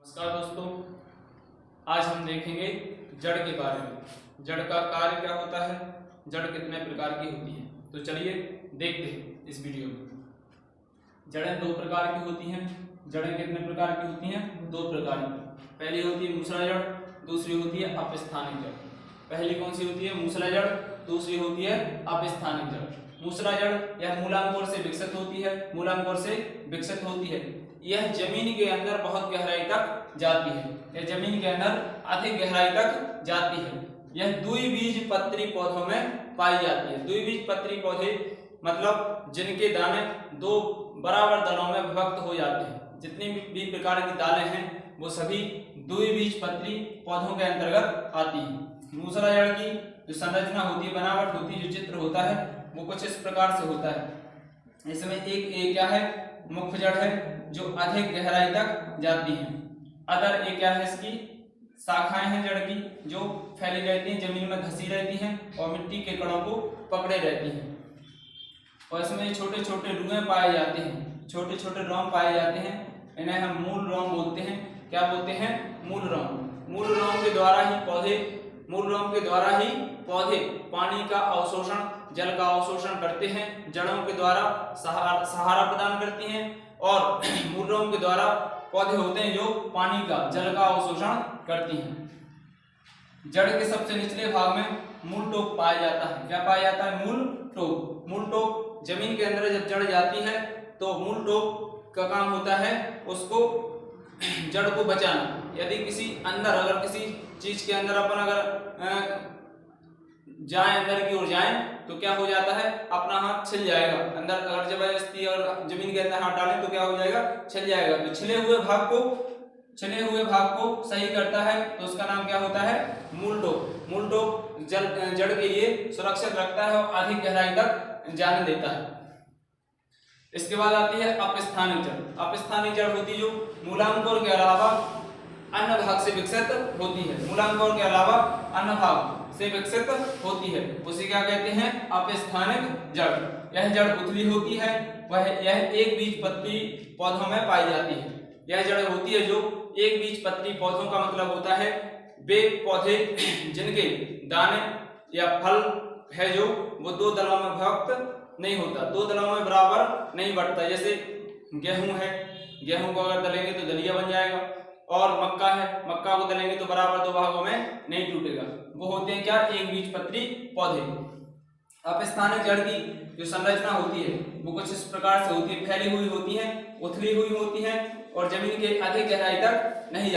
नमस्कार दोस्तों, आज हम देखेंगे जड़ के बारे में। जड़ का कार्य क्या होता है, जड़ कितने प्रकार की होती है। तो चलिए देखते हैं इस वीडियो में। जड़ें दो प्रकार की होती हैं। जड़ें कितने प्रकार की होती हैं? दो प्रकार की। पहली होती है मूसला जड़, दूसरी होती है अपस्थानिक जड़। पहली कौन सी होती है? मूसला जड़। दूसरी होती है अपस्थानिक जड़। मूसला जड़ यह मूलांकुर से विकसित होती है, मूलांकुर से विकसित होती है। यह जमीन के अंदर बहुत गहराई तक जाती है। यह जमीन के अंदर अधिक गहराई तक जाती है। यह द्विबीजपत्री पौधों में पाई जाती है। द्विबीजपत्री पौधे मतलब जिनके दाने दो बराबर दलों में विभक्त हो जाते हैं। जितनी भी प्रकार की दालें हैं वो सभी द्विबीजपत्री पौधों के अंतर्गत आती हैं। मूसला जड़ की जो संरचना होती है, बनावट होती है, जो चित्र होता है वो कुछ इस प्रकार से होता है। इसमें एक क्या है? मुख्य जड़ है जो अधिक गहराई तक जाती है। अदर एक क्या है? इसकी शाखाएं हैं जड़ की जो फैली रहती हैं, जमीन में धसी रहती हैं और मिट्टी के कणों को पकड़े रहती हैं। और इसमें छोटे छोटे रुएं पाए जाते हैं, छोटे छोटे रोम पाए जाते हैं। इन्हें हम मूल रोम बोलते हैं। क्या बोलते हैं? मूल रोम। मूल रोम के द्वारा ही पौधे पानी का अवशोषण, जल का अवशोषण करते हैं। जड़ों के द्वारा सहारा प्रदान करती हैं और मूल रोम के द्वारा पौधे होते हैं जो पानी का, जल का अवशोषण करती हैं। जड़ के सबसे निचले भाग में मूल टोक पाया जाता है। क्या पाया जाता है? मूल टोक। मूल टोक जमीन के अंदर जब जड़ जाती है तो मूल टोक का काम होता है उसको जड़ को बचाना। यदि किसी अगर किसी चीज के अंदर अपन अगर जाए, अंदर की ओर जाए तो क्या हो जाता है? अपना हाथ छिल जाएगा। अंदर अगर जबरदस्ती और जमीन के अंदर हाथ डालें तो क्या हो जाएगा? छिल जाएगा। तो छिले हुए भाग को सही करता है तो उसका नाम क्या होता है? मूल टोक। मूल टोक जड़ के लिए सुरक्षित रखता है और अधिक गहराई तक जाने देता है। इसके बाद आती है अपस्थानिक जड़। अपस्थानिक जड़ होती है जो मूलांकुर के अलावा अन्य भाग से विकसित होती है। मूलांकुर के अलावा अन्य भाग से विकसित होती है, उसे क्या कहते हैं? अपस्थानिक जड़। यह जड़ उथली होती है। यह एक बीजपत्री पौधों में पाई जाती है। यह जड़ होती है जो एक बीजपत्री पौधों का मतलब होता है वे पौधे जिनके दाने या फल है जो वो दो दलों में विभक्त नहीं होता, दो दलों में बराबर नहीं बढ़ता। जैसे गेहूं है, गेहूं को अगर दलेंगे तो दलिया बन जाएगा। और मक्का है, मक्का को दलेंगे तो बराबर दो भागों में नहीं टूटेगा। वो होते हैं क्या? एक बीजपत्री पौधे। अपस्थानिक जड़ की जो संरचना होती है वो कुछ इस प्रकार से होती है। फैली हुई होती है, उथली हुई होती है और जमीन के अधिक गहराई तक नहीं